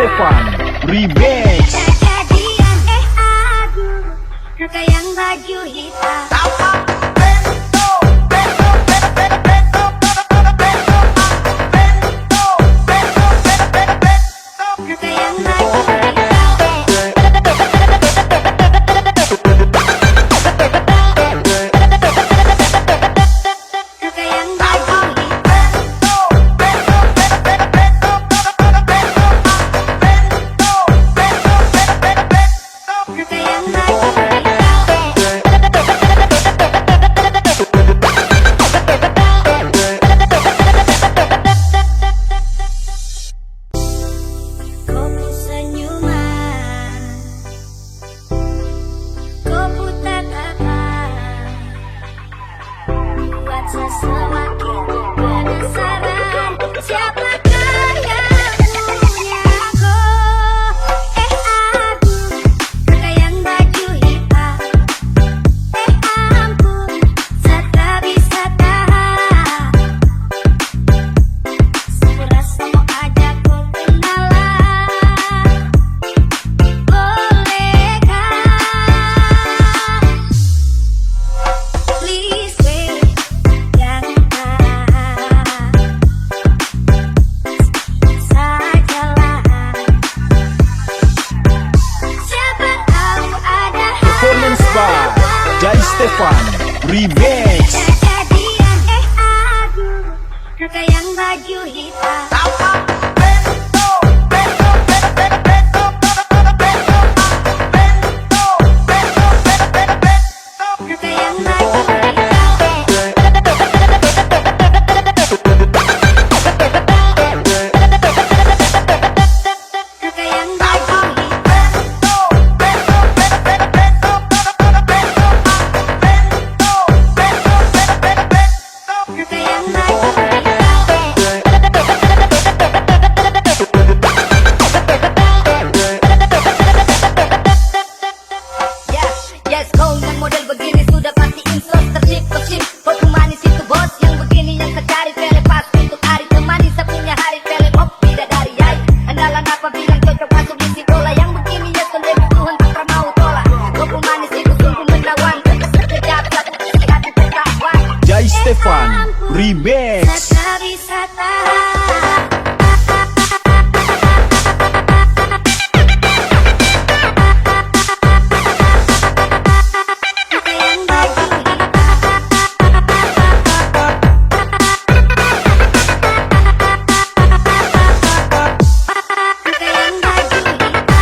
Stefan Remix. Kejadian aku Kaka yang baju hitam. Bento, Bento, Bento, Bento, Bento, Bento, Bento, Kaka yang baju hitam. Kaka yang baju Kaka yang baju Kopu senyuman, kopu tatapan, buat saya semakin penasaran. Siapakah yang punya aku? Aku Kaka yang baju hitam. Ampun, saya tak bisa tahan. Sekeras mau ajak kau kenalan. Bolehkah? Please wait, jangan sajalah. Siapa tahu ada Performance by Jai Stefan Remix. kejadian aku Kaka yang baju hitam. Bento, Bento, Bento, Bento, Kaka yang baju hitam. Kaka yang baju hitam. Kaka yang baju Yes, kau yang model begini sudah pasti insert tership. Kopi manis itu bos, yang begini yang tercari. Pele pas untuk hari temani, saya punya hari pele kopi dari yai. Andalan apa bilang cocok masuk isi bola. Yang begini ya selebew Tuhan tak pernah mau tolak. Kopi manis itu sungguh menawan, sekejap satu hati tertawan. Jai Stefan Remix. Saya tak bisa tahan. Kaka yang baju hitam. Kaka yang baju hitam.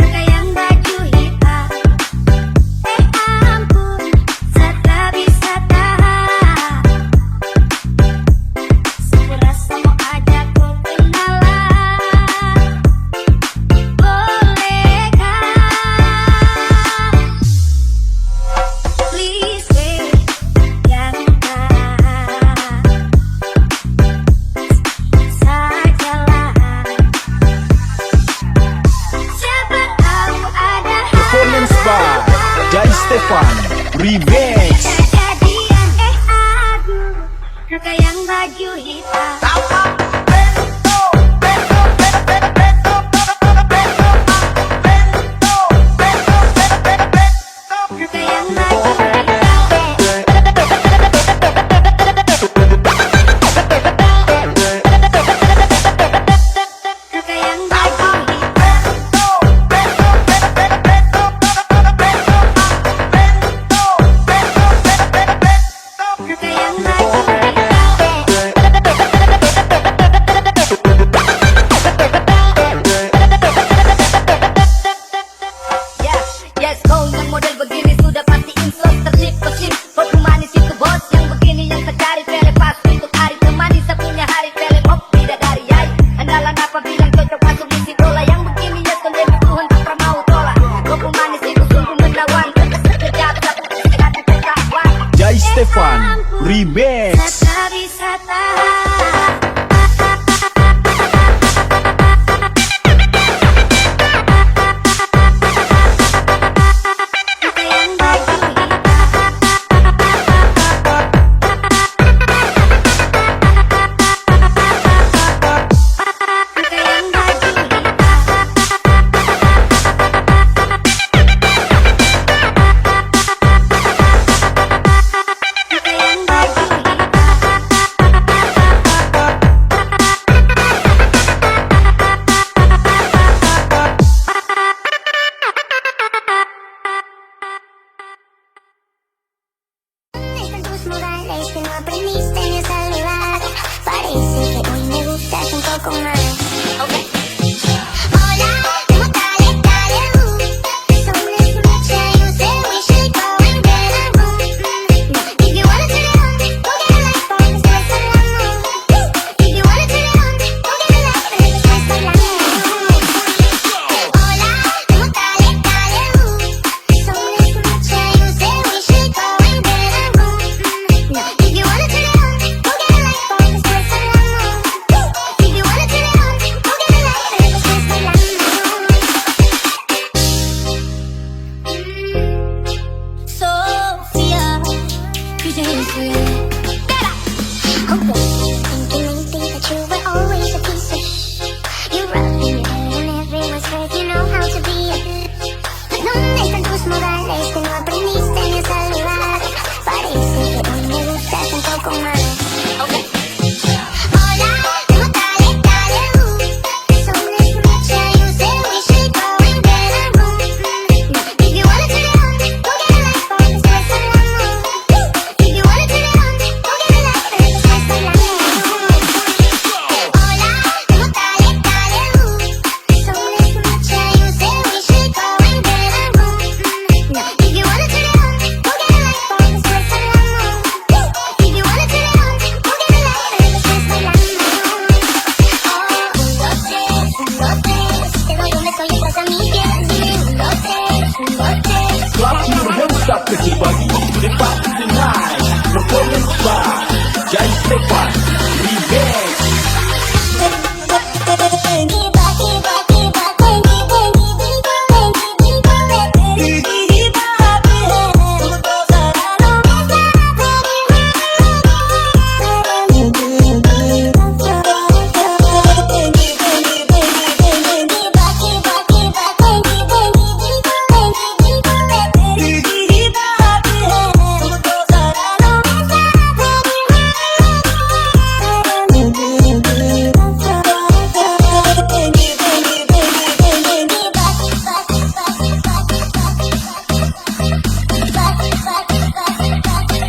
Kaka yang baju hitam. Kaka yang baju hitam. Ampun, saya tak bisa tahan. Sekeras mau ajak kau kenalan. Bolehkah? Please wait, jangan sajalah. Siapa tahu ada Performance by Jai Stefan Remix. kejadian aku Kaka yang baju hitam. Kaka yang baju Kaka yang baju hitam. Kaka yang baju Yes, kau yang model begini sudah pasti insert tership. Kopi manis itu bos, yang begini yang tercari. Pele pas untuk hari temani, saya punya hari pele kopi dari yai. Andalan apa bilang cocok masuk isi bola. Yang begini ya selebew Tuhan tak pernah mau tolak. Kopi manis itu sungguh menawan, sekejap satu hati tertawan. Jai Stefan Remix. Saya tak bisa tahan. Clap your hands up kecil bagi the party tonight. Performance by Jai Stefan Remix.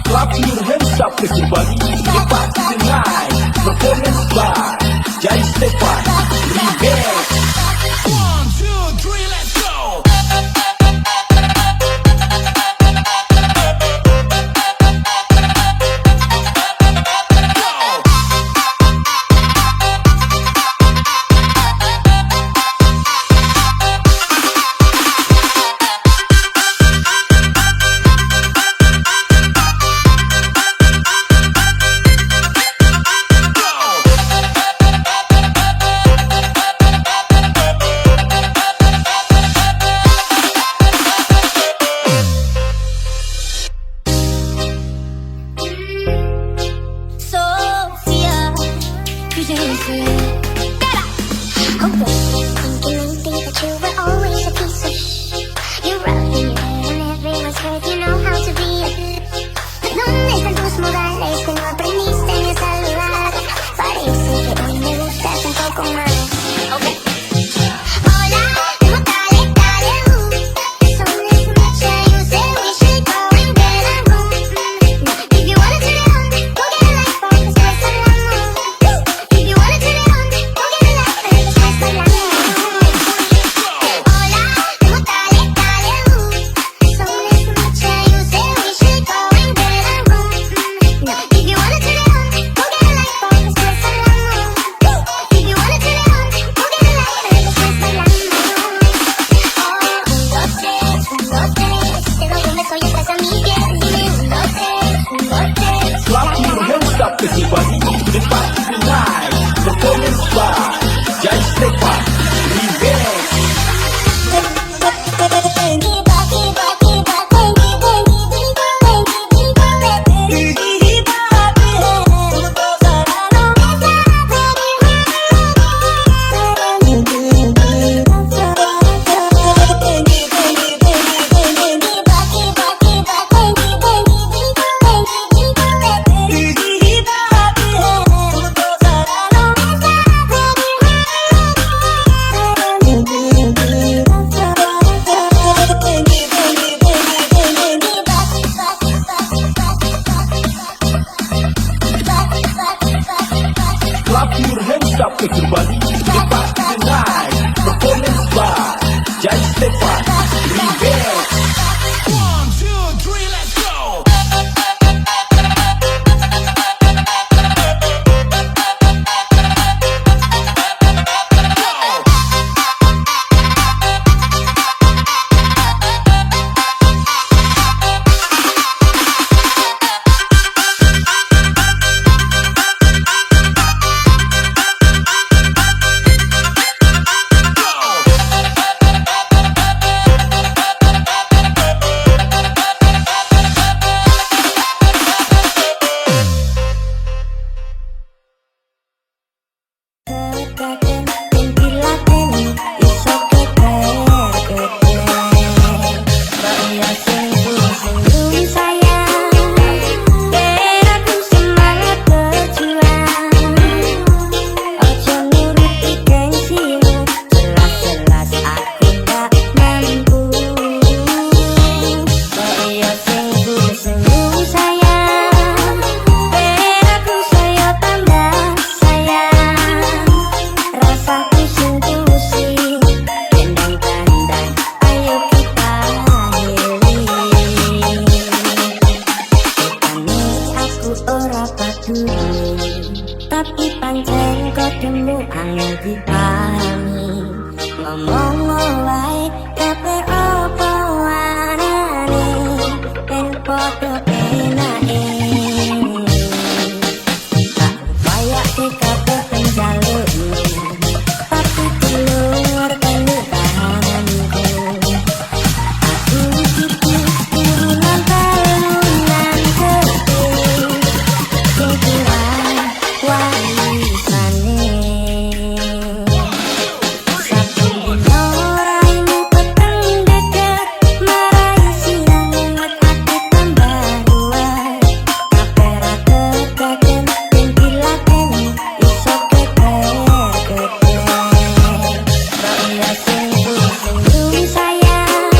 Clap your hands up kecil bagi the party tonight. Performance by Jai Stefan Remix. 1, 2, 3, let's go. Sophia, you didn't say If you wanna turn it on, dulu, tapi pancen kodemu angel dipahami. Ngomong wae kabeh apa warane, ben padha enake. Tak kaya kabeh penjaluk, tapi dulur telu tahananku. Aku gitu turunan talunan keping, kejuan warisane. Satu dino raimu peteng deket, marai siang nget ati tambah luas. Kabeh ra kekaken, yen dilaten iso keker-keker. Kok iya sing senyum sayang,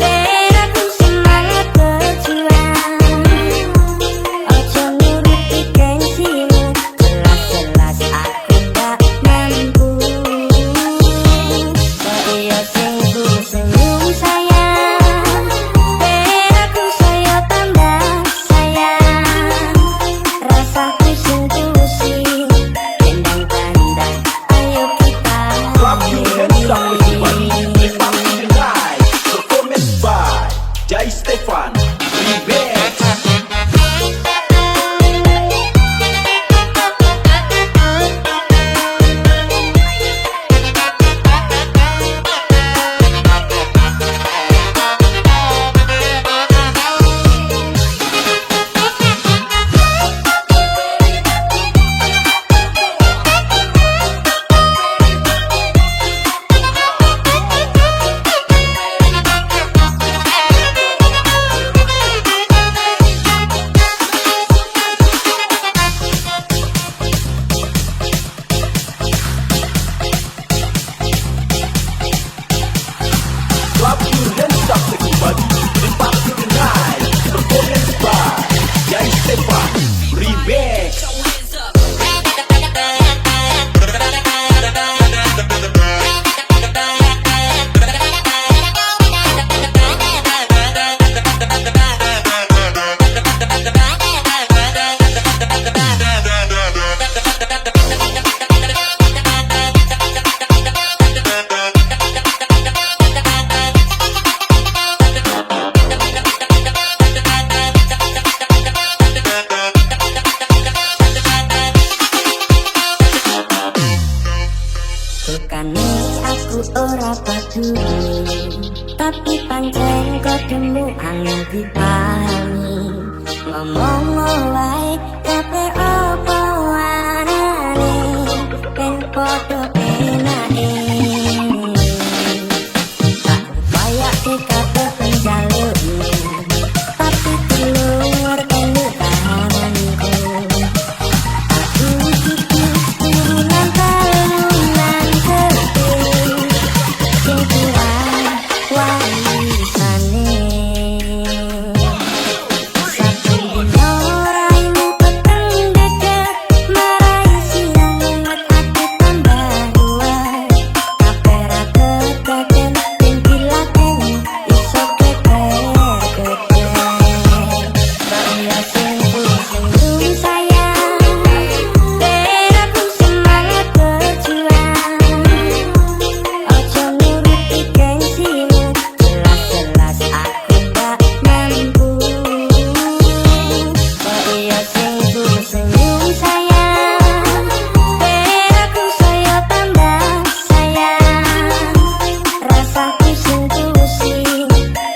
ben aku semangat berjuang. Ojo nuruti gengsimu, jelas-jelas aku gak mampu. Kok iya sing senyum sayang, ben aku saya tambah sayang. Rasaku sing pusing, tendang-tendang, ayo kita Clap your hands up everybody. Let's party tonight. Performance by Jai Stefan Remix. Clap your hands up everybody. Let's party tonight. Performance by Jai Stefan Remix. Bukane aku ora peduli, tapi pancen kodemu angel dipahami. Ngomong wae kabeh apa warane, ben padha enake. Tak kaya kabeh penjaluk, tapi dulur telu tahananku. Aku gitu turunan talunan keping, kejuan warisane. Satu dino raimu peteng deket, marai siang nget ati tambah luas. Kabeh ra kekaken, yen dilaten iso keker-keker. Kok iya sing senyum sayang, ben aku semangat berjuang. Ojo nuruti gengsimu, jelas-jelas aku gak mampu. Kok iya sing senyum sayang, ben aku saya tambah sayang. Rasaku sing pusing,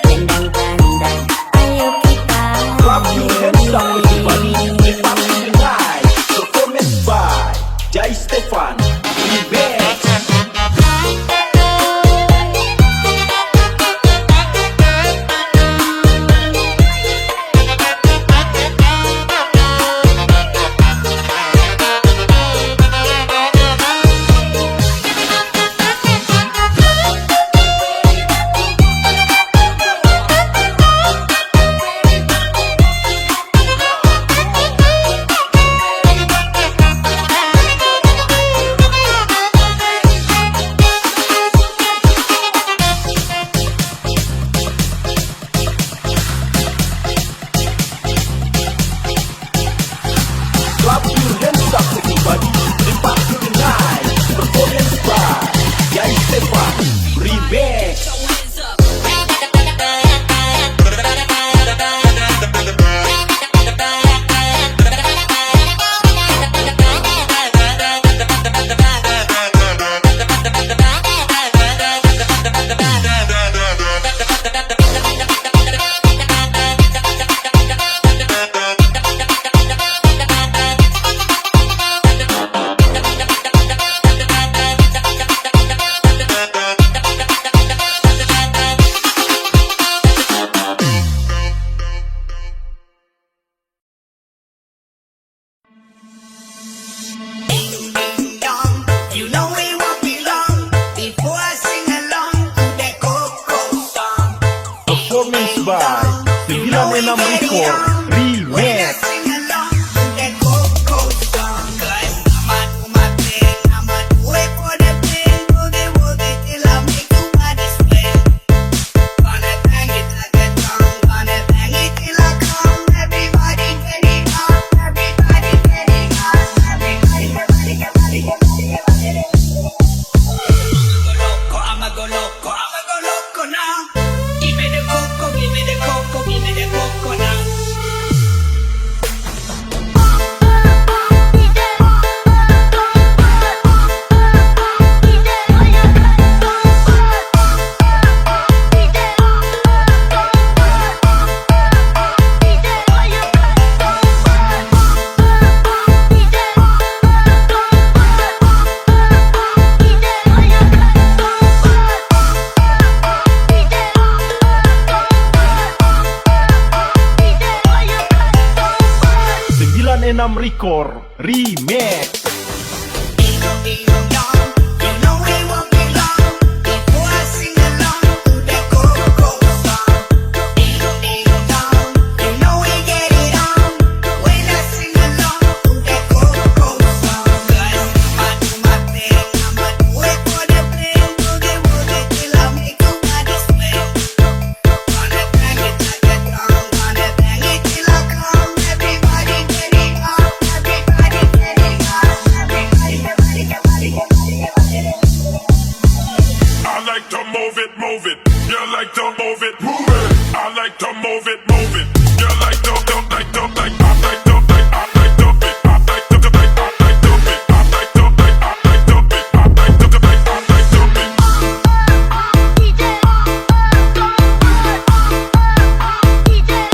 tendang-tendang, ayo kita Clap your hands up everybody. Let's party tonight. Performance by Jai Stefan Remix. Record Remix. Record Remix. Move it. You like to move it, move it. I like to move it, move it. You like to, like to, like I like to, like I like to it. I like to, like I like to it. I like to, like I like to it. I like to, like I like to it.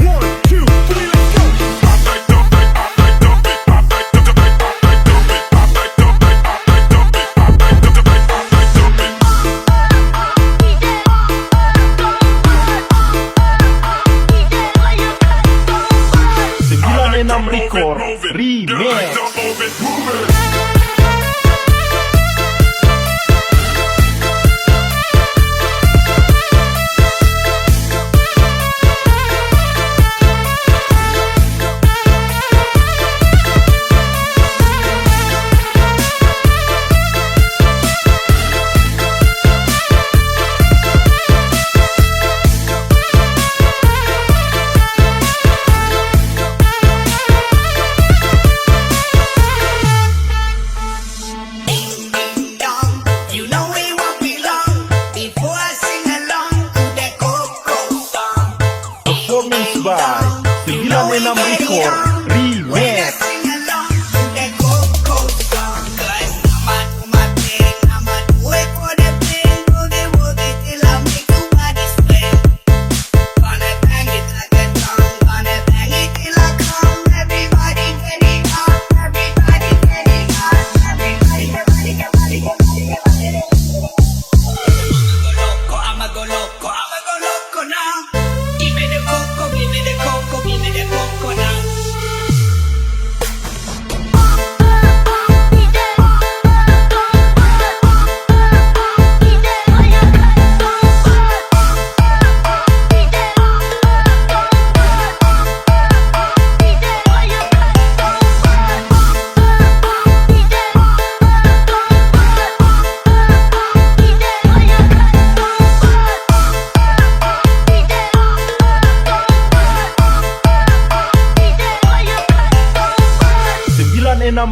1, 2, 3, let's go. I like to, like I like to it. I like to, like I like to it. I like to, like I like to it. I like to, like I like to it. Record Remix.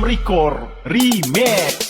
Record Remix. Record Remix.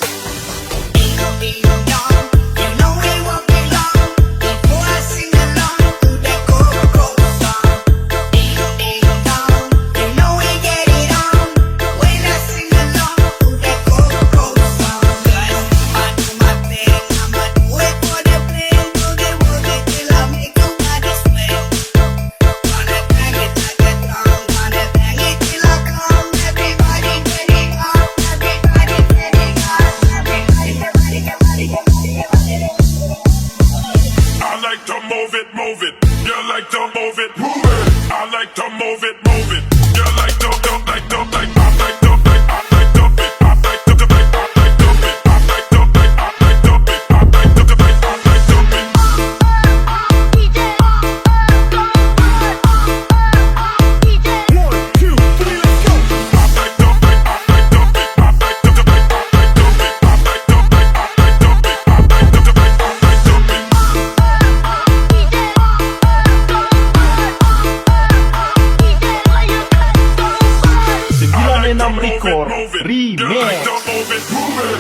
Hardcore move it. Remix. You like to move it, move it.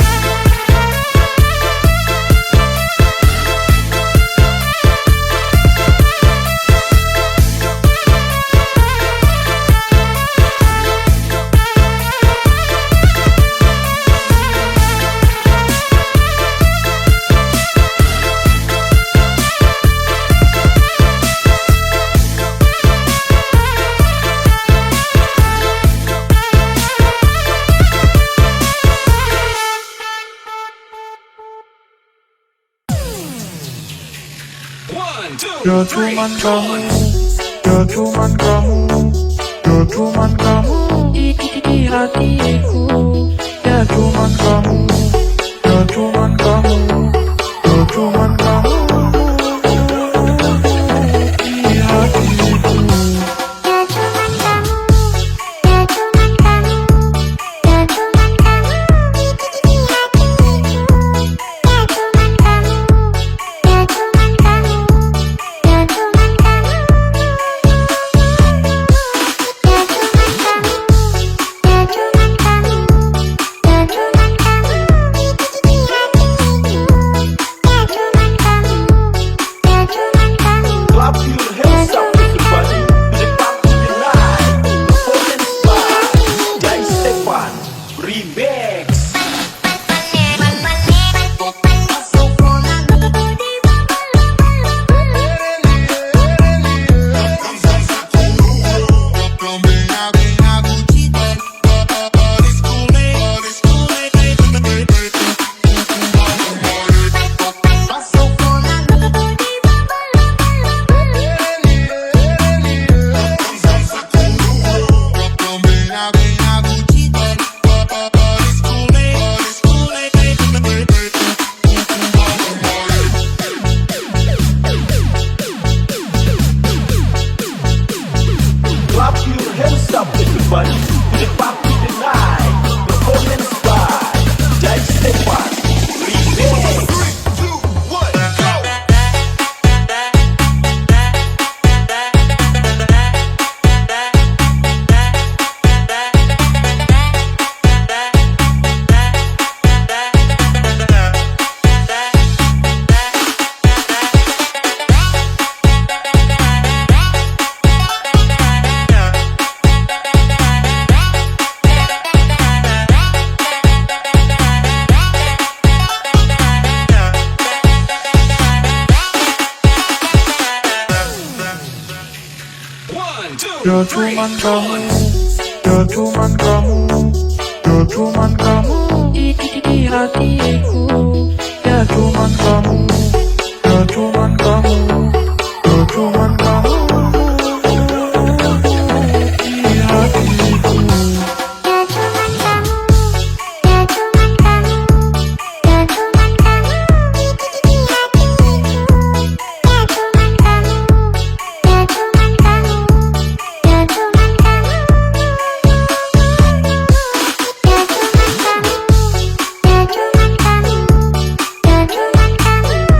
Ya cuman kamu, ya cuman kamu, ya cuman kamu di hatiku. Ya cuman kamu, ya cuman kamu, ya cuman kamu di hatiku. Ya cuman kamu, ya cuman kamu, ya cuman kamu di hatiku. Ya cuman kamu, ya cuman kamu, ya cuman kamu. Ya cuman kamu, ya cuman kamu, ya cuman kamu di hatiku. Ya cuman kamu, ya cuman kamu. Clap your hands up everybody to the top of the night. Performance by Jai Stefan Remix. Clap your hands up everybody to the top of the night. Performance by Jai Stefan Remix. Ya cuman kamu, ya cuman kamu, ya cuman kamu di hatiku. Ya cuman kamu, ya cuman kamu, ya cuman kamu di hatiku. Ya cuman kamu, ya cuman kamu, ya cuman kamu di hatiku. Ya cuman kamu, ya cuman kamu, ya cuman kamu. Ya cuman kamu, ya cuman kamu, ya cuman kamu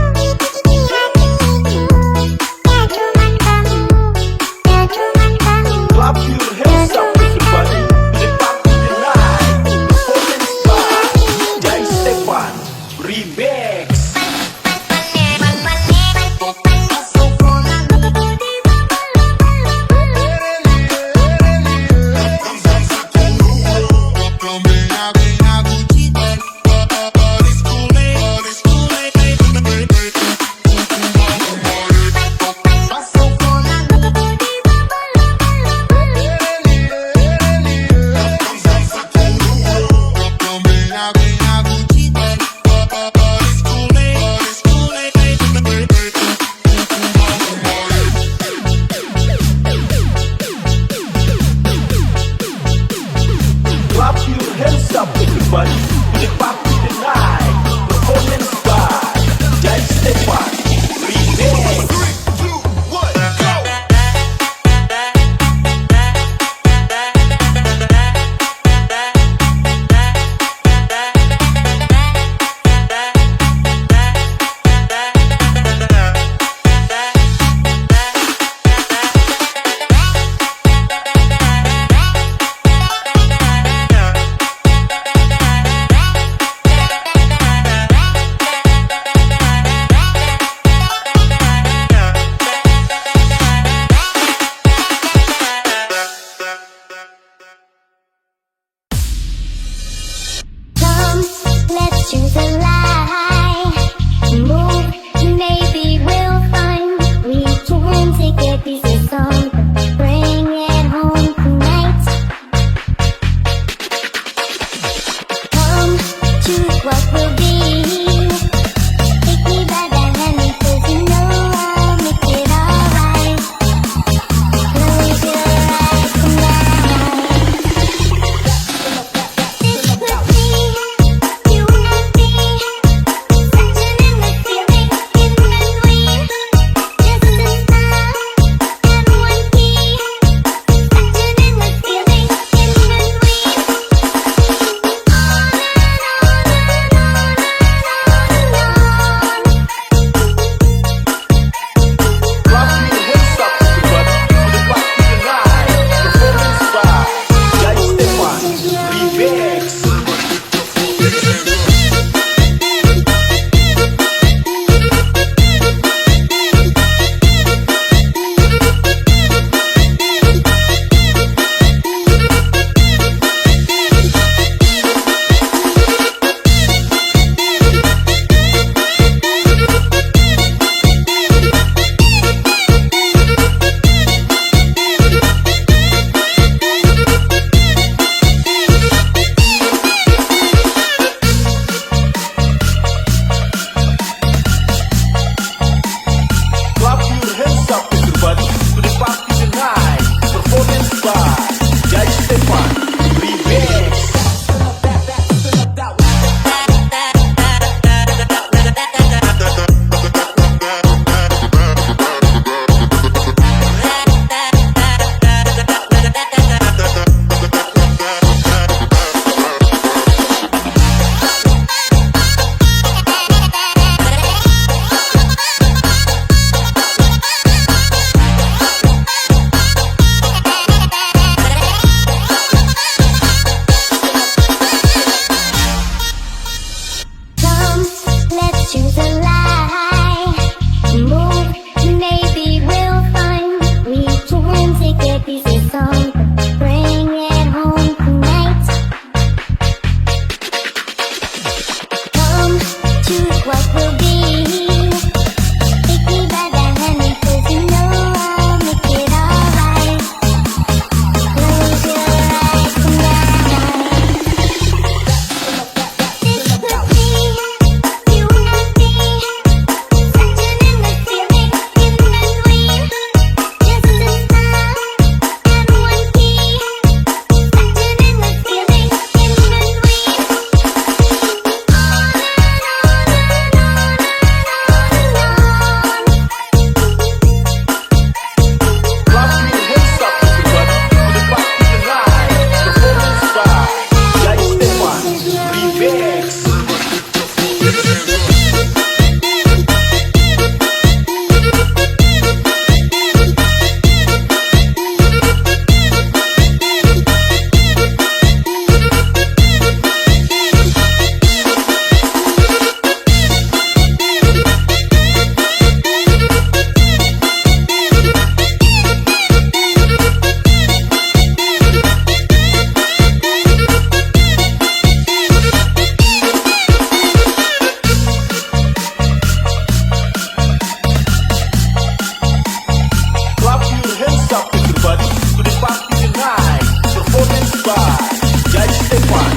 by Jai Stefan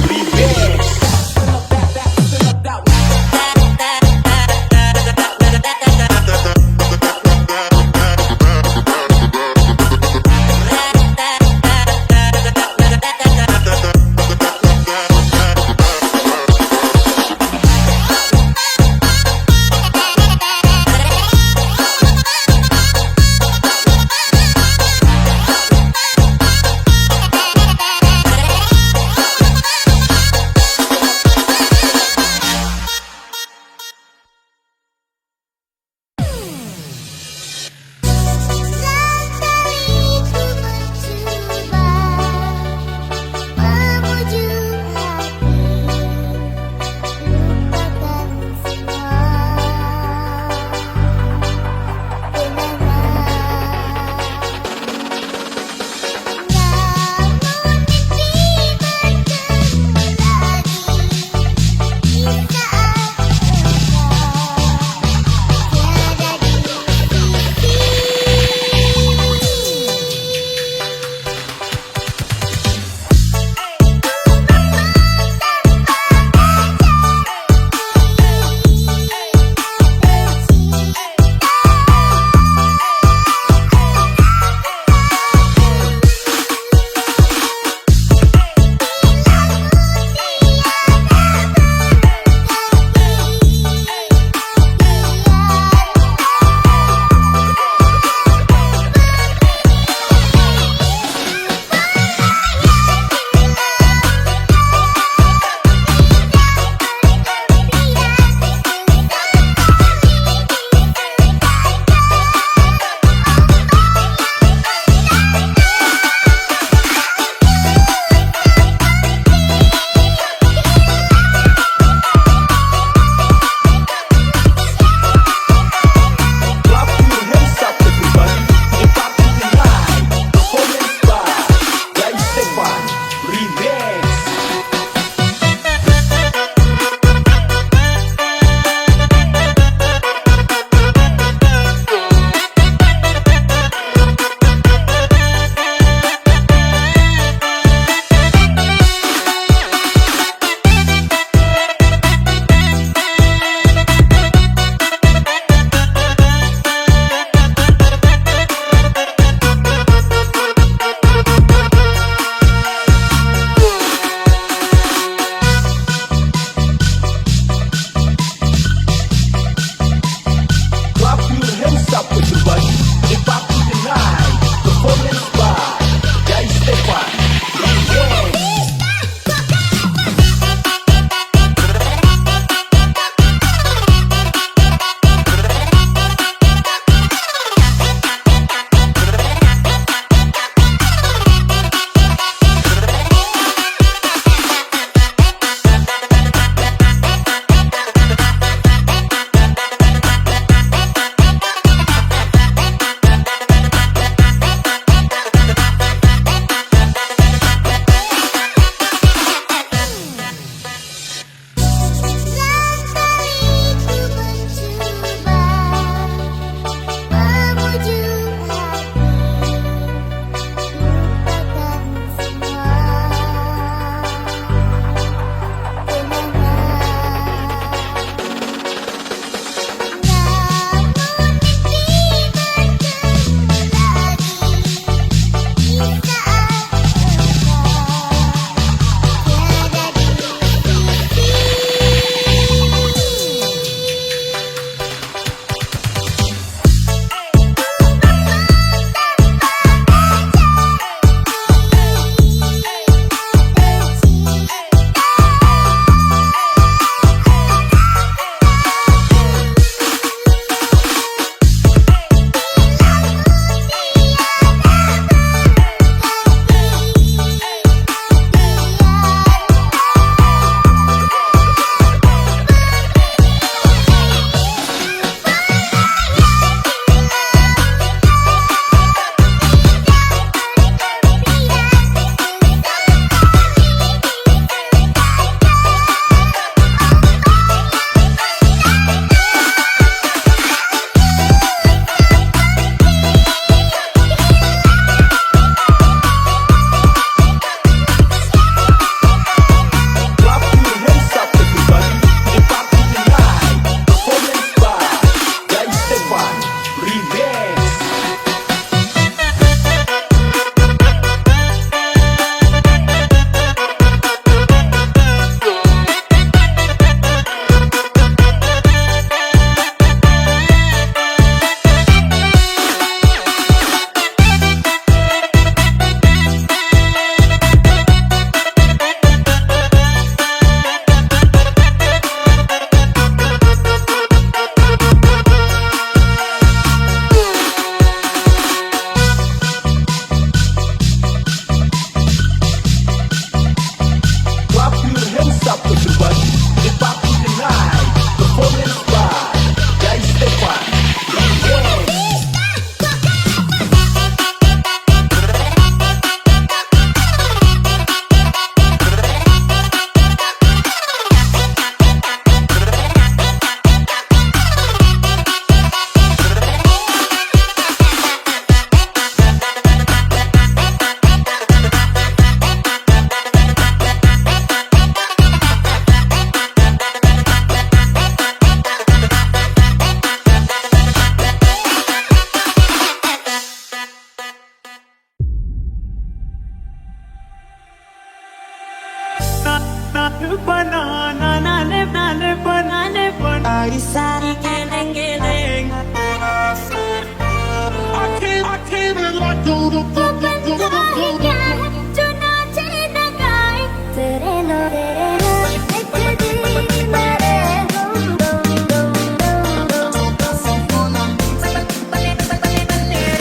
Remix.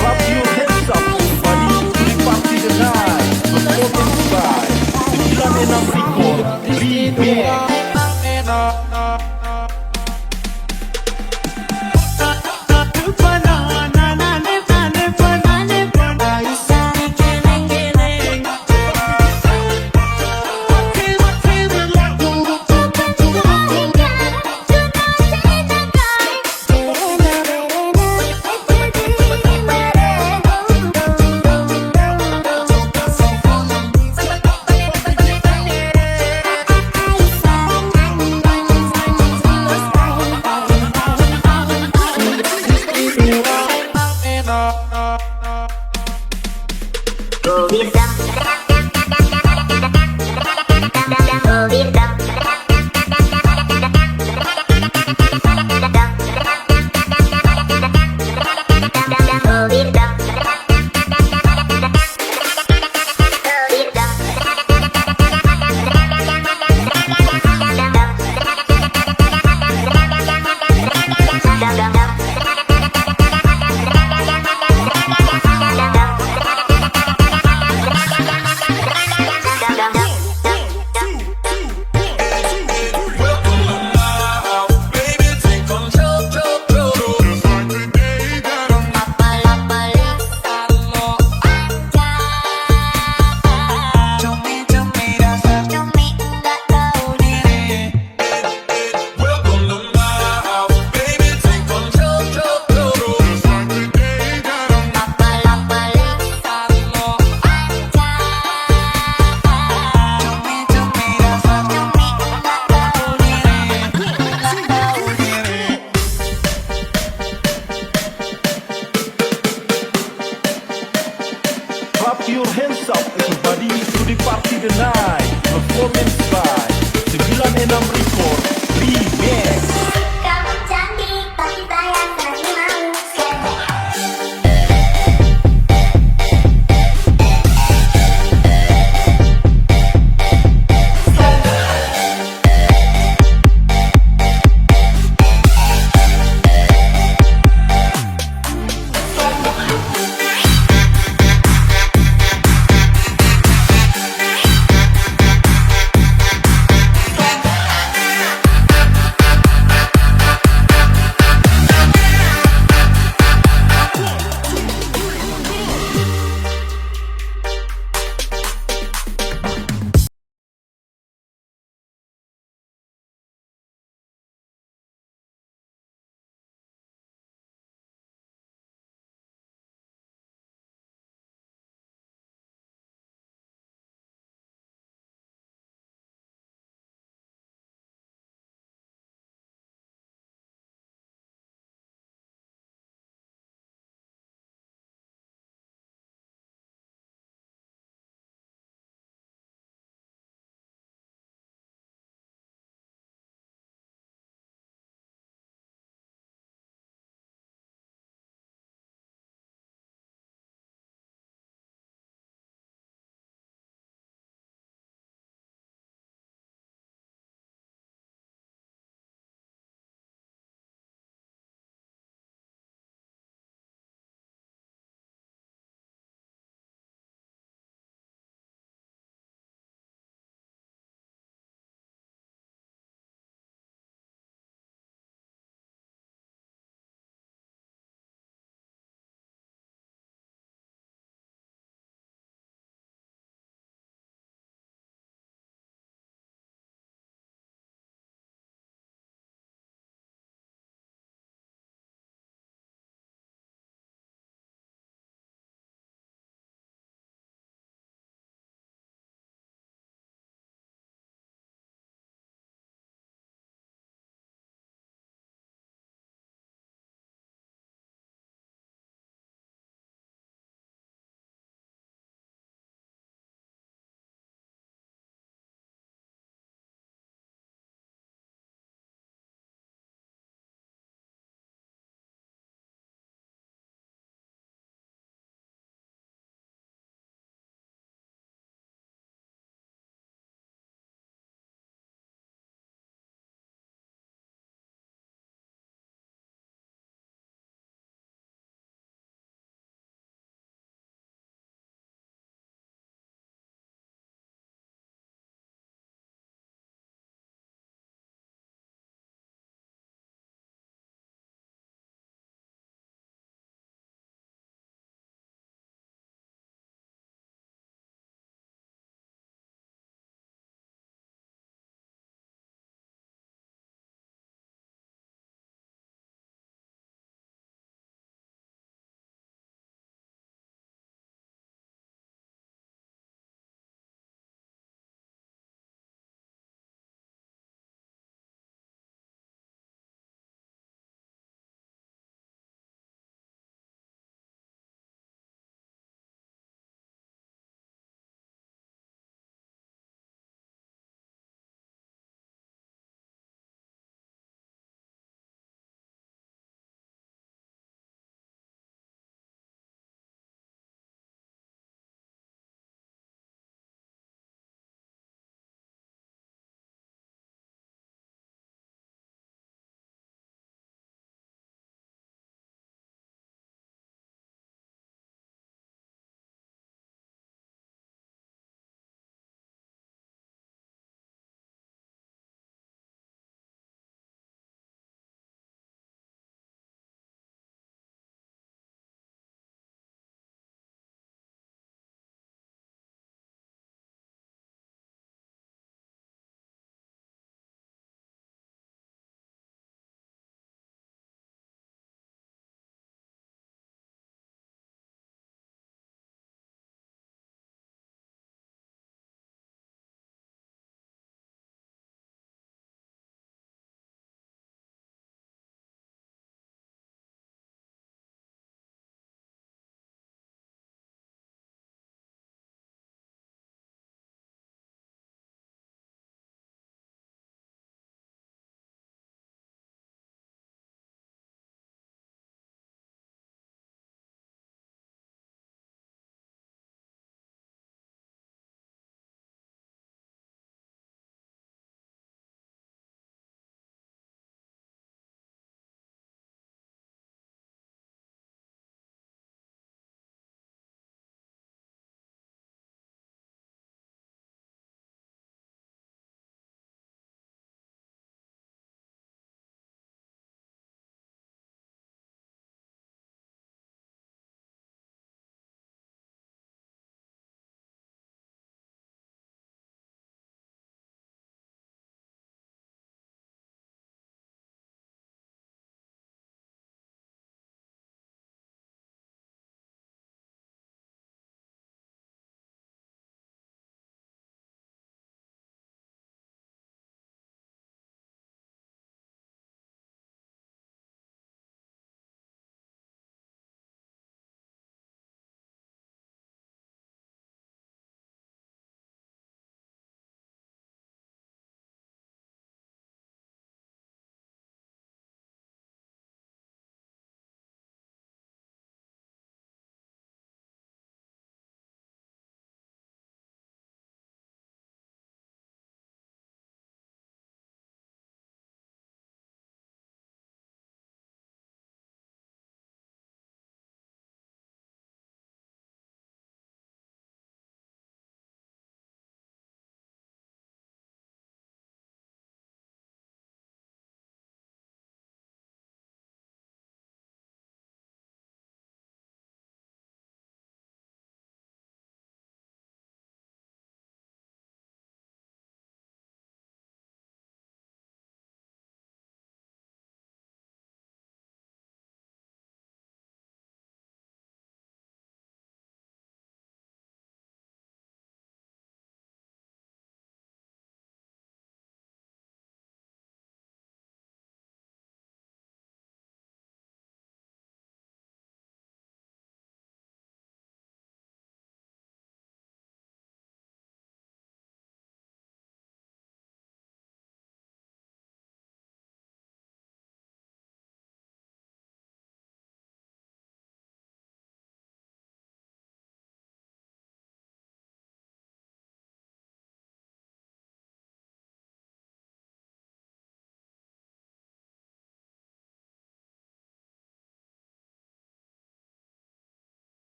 Clap your hands up, everybody, to the party tonight. Performance by 96 Record Remix. Clap your hands up, everybody, to the party tonight.